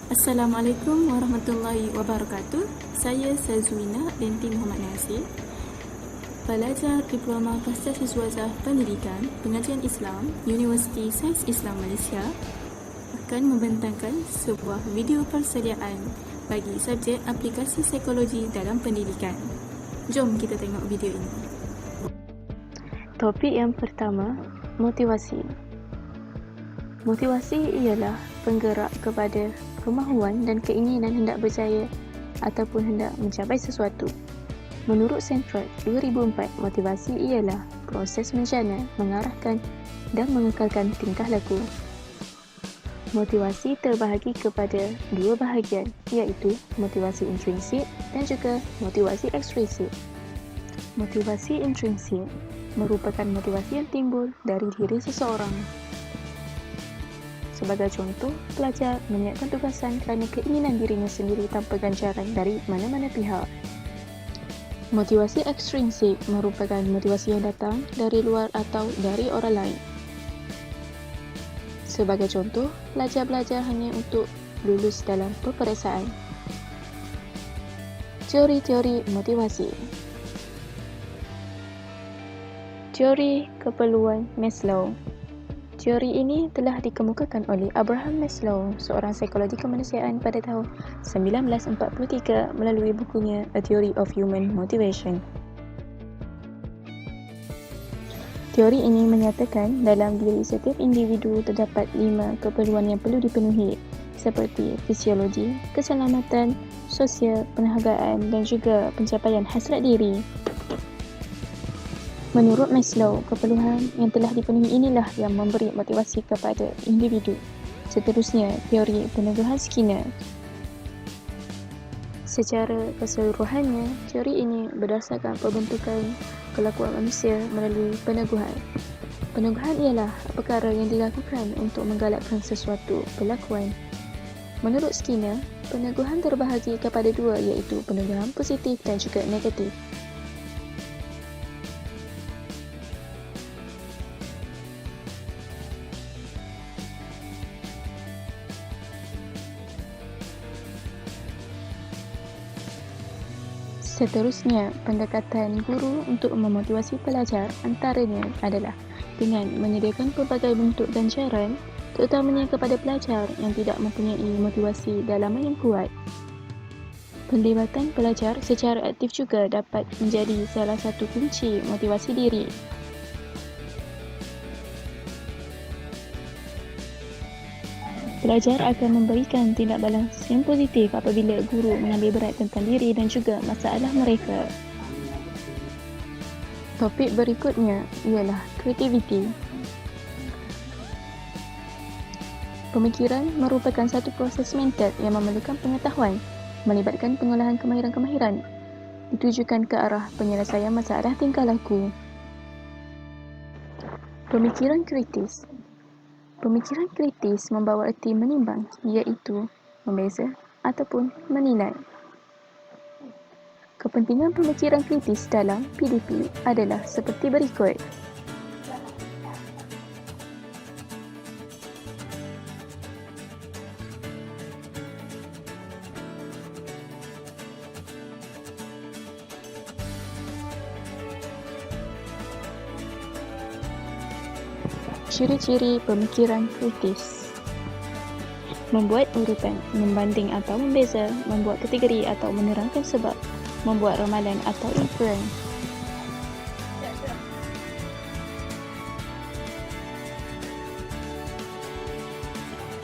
Assalamualaikum warahmatullahi wabarakatuh. Saya Sazwina binti Muhammad Nasir, pelajar Diploma Pasca Siswazah Pendidikan Pengajian Islam Universiti Sains Islam Malaysia, akan membentangkan sebuah video persediaan bagi subjek aplikasi psikologi dalam pendidikan. Jom kita tengok video ini. Topik yang pertama, motivasi. Motivasi ialah penggerak kepada kemahuan dan keinginan hendak berjaya ataupun hendak mencapai sesuatu. Menurut Stanford 2004, motivasi ialah proses menjana, mengarahkan dan mengekalkan tingkah laku. Motivasi terbahagi kepada dua bahagian, iaitu motivasi intrinsik dan juga motivasi ekstrinsik. Motivasi intrinsik merupakan motivasi yang timbul dari diri seseorang. Sebagai contoh, pelajar menyiapkan tugasan kerana keinginan dirinya sendiri tanpa ganjaran dari mana-mana pihak. Motivasi ekstrinsik merupakan motivasi yang datang dari luar atau dari orang lain. Sebagai contoh, pelajar belajar hanya untuk lulus dalam peperiksaan. Teori-teori motivasi. Teori keperluan Maslow. Teori ini telah dikemukakan oleh Abraham Maslow, seorang psikologi kemanusiaan pada tahun 1943 melalui bukunya A Theory of Human Motivation. Teori ini menyatakan dalam diri setiap individu terdapat 5 keperluan yang perlu dipenuhi, seperti fisiologi, keselamatan, sosial, penghargaan dan juga pencapaian hasrat diri. Menurut Maslow, keperluan yang telah dipenuhi inilah yang memberi motivasi kepada individu. Seterusnya, teori peneguhan Skinner. Secara keseluruhannya, teori ini berdasarkan pembentukan kelakuan manusia melalui peneguhan. Peneguhan ialah perkara yang dilakukan untuk menggalakkan sesuatu perlakuan. Menurut Skinner, peneguhan terbahagi kepada dua, iaitu peneguhan positif dan juga negatif. Seterusnya, pendekatan guru untuk memotivasi pelajar antaranya adalah dengan menyediakan pelbagai bentuk ganjaran, terutamanya kepada pelajar yang tidak mempunyai motivasi dalaman yang kuat. Penlibatan pelajar secara aktif juga dapat menjadi salah satu kunci motivasi diri. Pelajar akan memberikan tindak balas yang positif apabila guru mengambil berat tentang diri dan juga masalah mereka. Topik berikutnya ialah kreativiti. Pemikiran merupakan satu proses mental yang memerlukan pengetahuan, melibatkan pengolahan kemahiran-kemahiran, ditujukan ke arah penyelesaian masalah tingkah laku. Pemikiran kritis. Pemikiran kritis membawa erti menimbang, iaitu membeza ataupun menilai. Kepentingan pemikiran kritis dalam PDP adalah seperti berikut. Ciri-ciri pemikiran kritis: membuat urutan, membanding atau membeza, membuat kategori atau menerangkan sebab, membuat ramalan atau inference.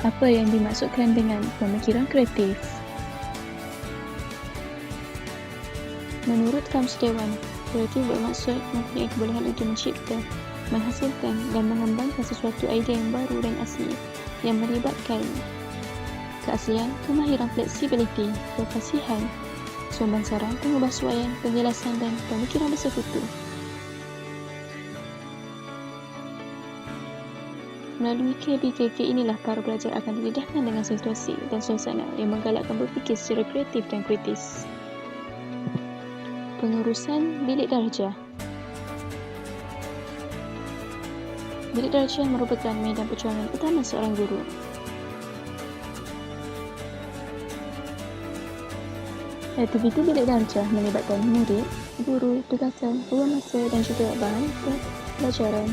Apa yang dimaksudkan dengan pemikiran kreatif? Menurut Kamus Dewan, kreatif bermaksud mempunyai kebolehan untuk mencipta, menghasilkan dan mengembangkan sesuatu idea yang baru dan asli yang melibatkan keaslian, kemahiran fleksibiliti, kefasihan, sumbansaran, pengubahsuaian, penjelasan dan pemikiran bersekutu. Melalui KBKK inilah para pelajar akan didedahkan dengan situasi dan suasana yang menggalakkan berfikir secara kreatif dan kritis. Pengurusan bilik darjah. Bilik darjah merupakan medan perjuangan utama seorang guru. Aktiviti bilik darjah melibatkan murid, guru, tugasan, ruang masa dan juga bahan pelajaran.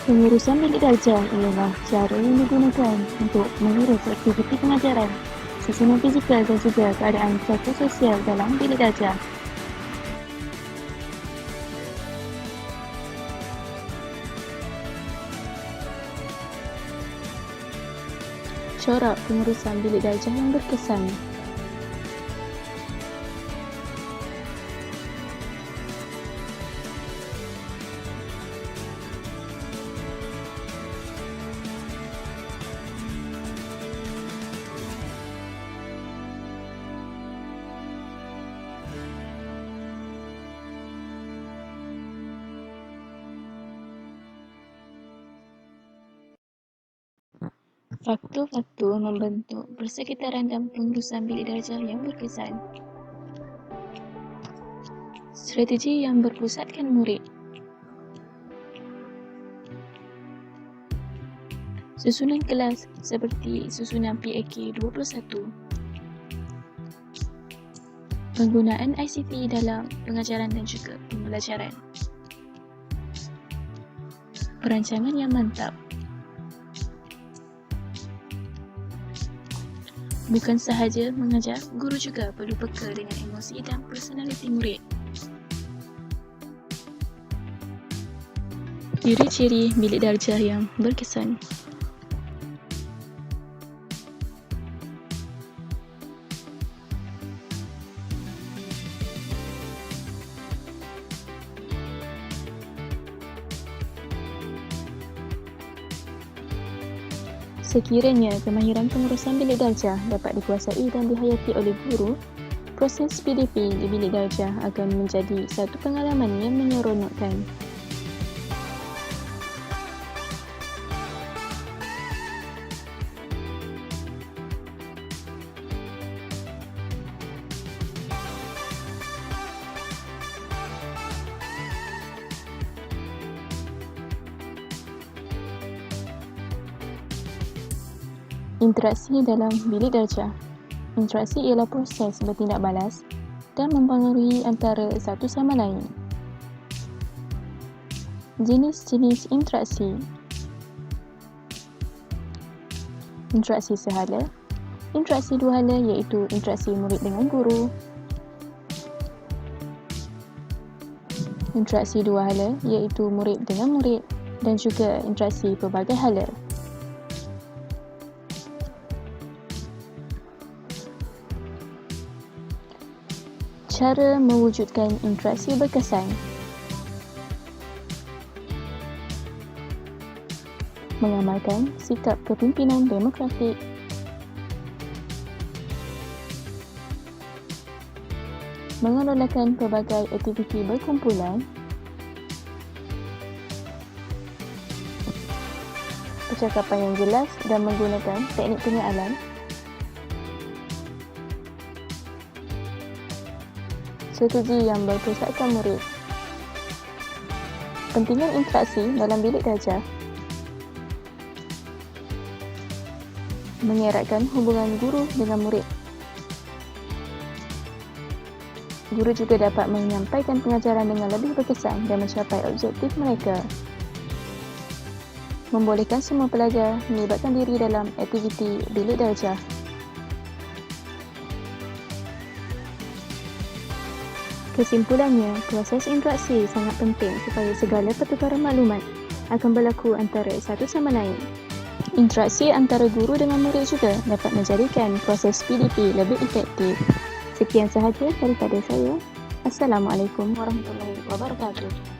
Pengurusan bilik darjah ialah cara yang digunakan untuk mengurus aktiviti pengajaran, susunan fizikal dan juga keadaan psikososial dalam bilik darjah. Corak pengurusan bilik darjah yang berkesan. Faktor-faktor membentuk persekitaran dan pengurusan bilik darjah yang berkesan. Strategi yang berpusatkan murid. Susunan kelas seperti susunan PAK 21. Penggunaan ICT dalam pengajaran dan juga pembelajaran. Perancangan yang mantap. Bukan sahaja mengajar, guru juga perlu peka dengan emosi dan personaliti murid. Ciri-ciri bilik darjah yang berkesan. Sekiranya kemahiran pengurusan bilik darjah dapat dikuasai dan dihayati oleh guru, proses PDP di bilik darjah akan menjadi satu pengalaman yang menyeronokkan. Interaksi dalam bilik darjah. Interaksi ialah proses bertindak balas dan mempengaruhi antara satu sama lain. Jenis-jenis interaksi. Interaksi sehala. Interaksi dua hala iaitu interaksi murid dengan guru. Interaksi dua hala iaitu murid dengan murid dan juga interaksi pelbagai hala. Cara mewujudkan interaksi berkesan. Mengamalkan sikap kepimpinan demokratik. Mengelolakan pelbagai aktiviti berkumpulan. Percakapan yang jelas dan menggunakan teknik penyalaan. Strategi yang berpusatkan murid. Pentingnya interaksi dalam bilik darjah. Mengeratkan hubungan guru dengan murid. Guru juga dapat menyampaikan pengajaran dengan lebih berkesan dan mencapai objektif mereka. Membolehkan semua pelajar melibatkan diri dalam aktiviti bilik darjah. Kesimpulannya, proses interaksi sangat penting supaya segala pertukaran maklumat akan berlaku antara satu sama lain. Interaksi antara guru dengan murid juga dapat menjadikan proses PDP lebih efektif. Sekian sahaja daripada saya. Assalamualaikum warahmatullahi wabarakatuh.